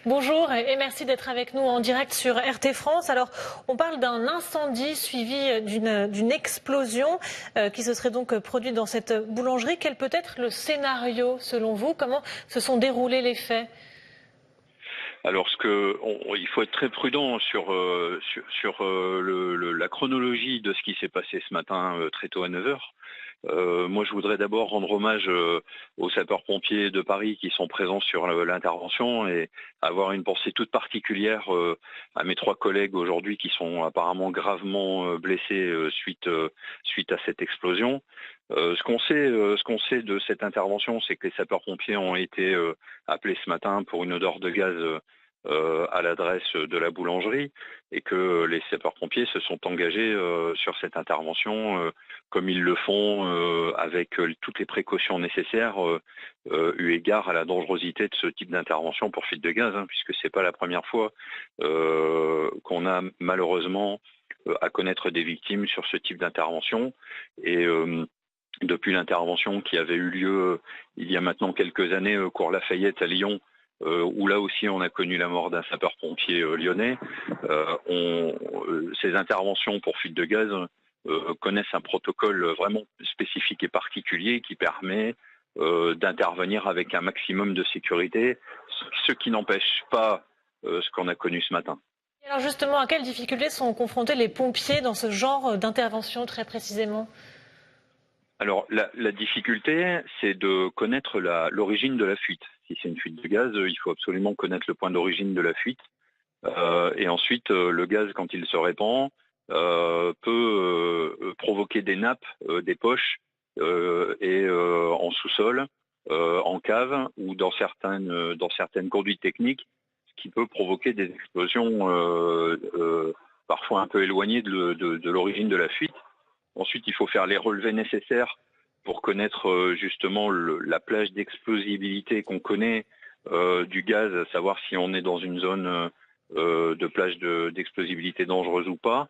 Bonjour et merci d'être avec nous en direct sur RT France. Alors, on parle d'un incendie suivi d'une explosion qui se serait donc produite dans cette boulangerie. Quel peut être le scénario selon vous? Comment se sont déroulés les faits? Alors, il faut être très prudent sur la chronologie de ce qui s'est passé ce matin très tôt à 9 heures. Moi, je voudrais d'abord rendre hommage aux sapeurs-pompiers de Paris qui sont présents sur l'intervention et avoir une pensée toute particulière à mes 3 collègues aujourd'hui qui sont apparemment gravement blessés suite à cette explosion. Ce qu'on sait de cette intervention, c'est que les sapeurs-pompiers ont été appelés ce matin pour une odeur de gaz à l'adresse de la boulangerie et que les sapeurs-pompiers se sont engagés sur cette intervention comme ils le font avec toutes les précautions nécessaires eu égard à la dangerosité de ce type d'intervention pour fuite de gaz, puisque c'est pas la première fois qu'on a malheureusement à connaître des victimes sur ce type d'intervention. Et depuis l'intervention qui avait eu lieu il y a maintenant quelques années au cours Lafayette à Lyon, où là aussi on a connu la mort d'un sapeur-pompier lyonnais, ces interventions pour fuite de gaz connaissent un protocole vraiment spécifique et particulier qui permet d'intervenir avec un maximum de sécurité, ce qui n'empêche pas ce qu'on a connu ce matin. Alors justement, à quelles difficultés sont confrontés les pompiers dans ce genre d'intervention très précisément? Alors la difficulté, c'est de connaître l'origine de la fuite. Si c'est une fuite de gaz, il faut absolument connaître le point d'origine de la fuite. Et ensuite, le gaz, quand il se répand, peut provoquer des nappes, des poches, et en sous-sol, en cave ou dans certaines conduites techniques, ce qui peut provoquer des explosions parfois un peu éloignées de l'origine de la fuite. Ensuite, il faut faire les relevés nécessaires pour connaître justement la plage d'explosibilité qu'on connaît du gaz, à savoir si on est dans une zone de plage d'explosibilité dangereuse ou pas.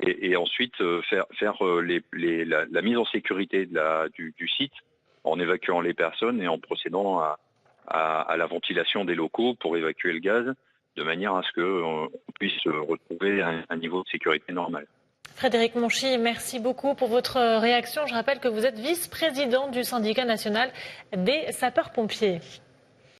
Et ensuite faire la mise en sécurité du site en évacuant les personnes et en procédant à la ventilation des locaux pour évacuer le gaz de manière à ce qu'on puisse retrouver un niveau de sécurité normal. Frédéric Monchy, merci beaucoup pour votre réaction. Je rappelle que vous êtes vice-président du syndicat national des sapeurs-pompiers.